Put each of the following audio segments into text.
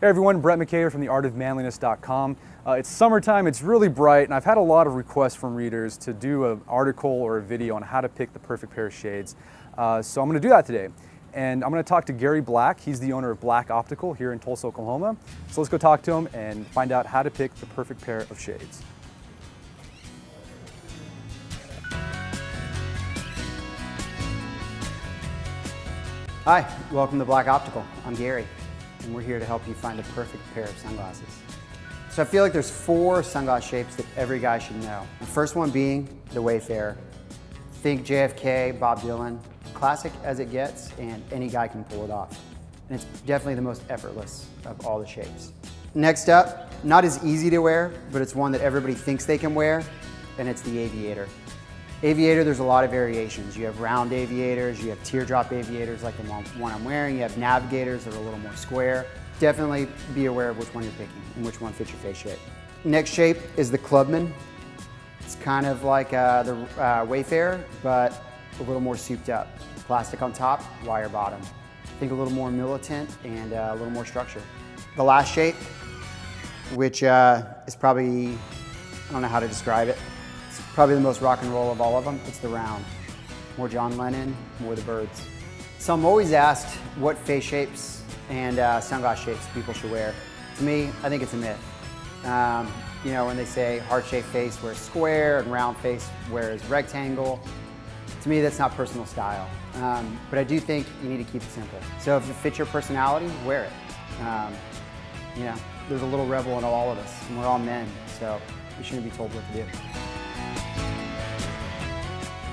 Hey everyone, Brett McKay from theartofmanliness.com. It's summertime, it's really bright, and I've had a lot of requests from readers to do an article or a video on how to pick the perfect pair of shades. So I'm going to do that today. And I'm going to talk to Gary Black. He's the owner of Black Optical here in Tulsa, Oklahoma. So let's go talk to him and find out how to pick the perfect pair of shades. Hi, welcome to Black Optical. I'm Gary, and we're here to help you find the perfect pair of sunglasses. So I feel like there's 4 sunglass shapes that every guy should know. The first one being the Wayfarer. Think JFK, Bob Dylan, classic as it gets, and any guy can pull it off. And it's definitely the most effortless of all the shapes. Next up, not as easy to wear, but it's one that everybody thinks they can wear, and it's the Aviator. Aviator, there's a lot of variations. You have round aviators, you have teardrop aviators like the one I'm wearing, you have navigators that are a little more square. Definitely be aware of which one you're picking and which one fits your face shape. Next shape is the Clubman. It's kind of like the Wayfarer, but a little more souped up. Plastic on top, wire bottom. Think a little more militant and a little more structure. The last shape, which is probably, I don't know how to describe it. Probably the most rock and roll of all of them, it's the round. More John Lennon, more the Birds. So I'm always asked what face shapes and sunglass shapes people should wear. To me, I think it's a myth. You know, when they say heart-shaped face wears square and round face wears rectangle, to me that's not personal style. But I do think you need to keep it simple. So if it fits your personality, wear it. You know, there's a little rebel in all of us, and we're all men, so we shouldn't be told what to do.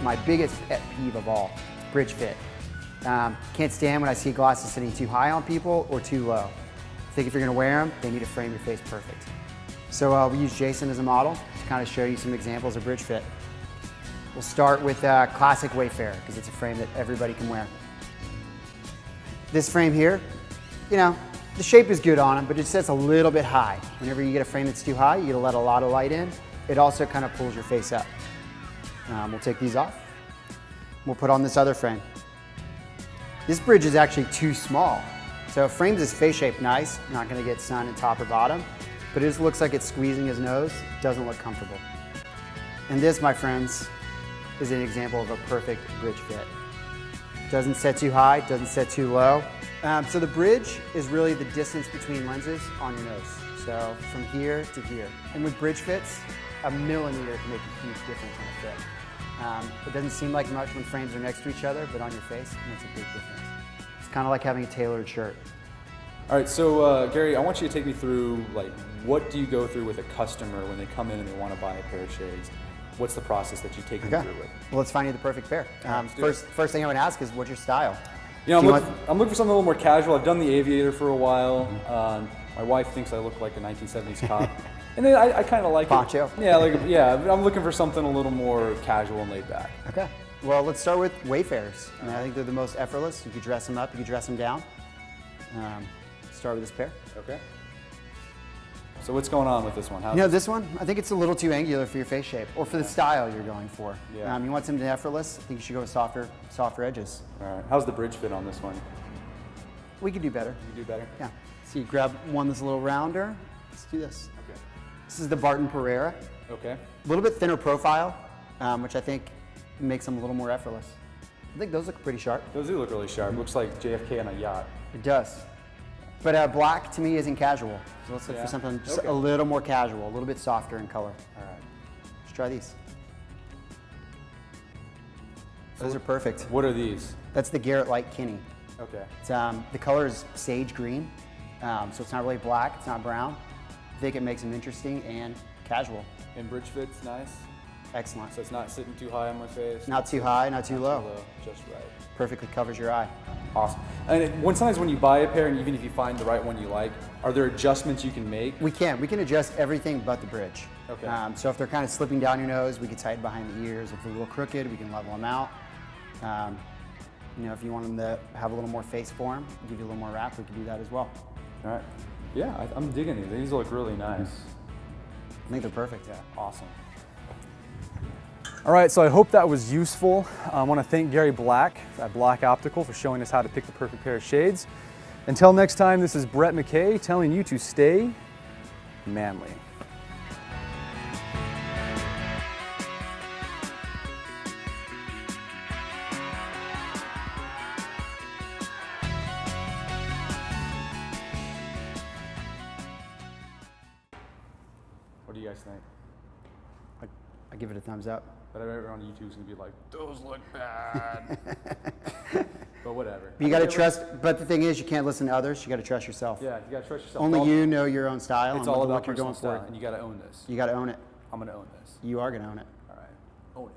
My biggest pet peeve of all is bridge fit. Can't stand when I see glasses sitting too high on people or too low. I think if you're gonna wear them, they need to frame your face perfect. So we use Jason as a model to kind of show you some examples of bridge fit. We'll start with classic Wayfarer because it's a frame that everybody can wear. This frame here, you know, the shape is good on them, but it sits a little bit high. Whenever you get a frame that's too high, you gotta let a lot of light in. It also kind of pulls your face up. We'll take these off. We'll put on this other frame. This bridge is actually too small. So it frames his face shape nice, not gonna get sun at top or bottom, but it just looks like it's squeezing his nose, doesn't look comfortable. And this, my friends, is an example of a perfect bridge fit. Doesn't set too high, doesn't set too low. So the bridge is really the distance between lenses on your nose. So from here to here. And with bridge fits, a millimeter can make a huge difference in a fit. It doesn't seem like much when frames are next to each other, but on your face, it makes a big difference. It's kind of like having a tailored shirt. All right, so Gary, I want you to take me through, like, what do you go through with a customer when they come in and they want to buy a pair of shades? What's the process that you take them through with? Well, let's find you the perfect pair. First thing I would ask is, what's your style? You know, I'm looking for something a little more casual. I've done the Aviator for a while. My wife thinks I look like a 1970s cop. And then I kind of like Poncho. it. Yeah, I'm looking for something a little more casual and laid back. Okay. Well, let's start with Wayfarers. I mean, I think they're the most effortless. You could dress them up, you could dress them down. Start with this pair. Okay. So what's going on with this one? You know, this one, I think it's a little too angular for your face shape or for the style you're going for. Yeah. You want something effortless, I think you should go with softer edges. All right. How's the bridge fit on this one? We could do better. You could do better? Yeah. So you grab one that's a little rounder. Let's do this. Okay. This is the Barton Pereira. Okay. A little bit thinner profile, which I think makes them a little more effortless. I think those look pretty sharp. Those do look really sharp. Looks like JFK on a yacht. It does. But black to me isn't casual. So let's look for something just a little more casual, a little bit softer in color. All right. Let's try these. Those are perfect. What are these? That's the Garrett Light Kinney. Okay. It's, the color is sage green, so it's not really black, it's not brown. I think it makes them interesting and casual. And bridge fit's nice? Excellent. So it's not sitting too high on my face? Not too high, not too low. Just right. Perfectly covers your eye. Awesome. And sometimes when you buy a pair, and even if you find the right one you like, are there adjustments you can make? We can adjust everything but the bridge. Okay. So if they're kind of slipping down your nose, we can tighten behind the ears. If they're a little crooked, we can level them out. You know, if you want them to have a little more face form, give you a little more wrap, we can do that as well. All right. Yeah, I'm digging these. These look really nice. I think they're perfect. Yeah, awesome. All right, so I hope that was useful. I want to thank Gary Black at Black Optical for showing us how to pick the perfect pair of shades. Until next time, this is Brett McKay telling you to stay manly. What do you guys think? I give it a thumbs up. But everyone on YouTube's gonna be like, those look bad. But whatever. But you got to trust. But the thing is, you can't listen to others. You got to trust yourself. Yeah, you gotta trust yourself. Only you know your own style. It's and all what about you're personal going style, for. and you gotta own this. You got to own it. I'm gonna own this. You are going to own it. All right, own it.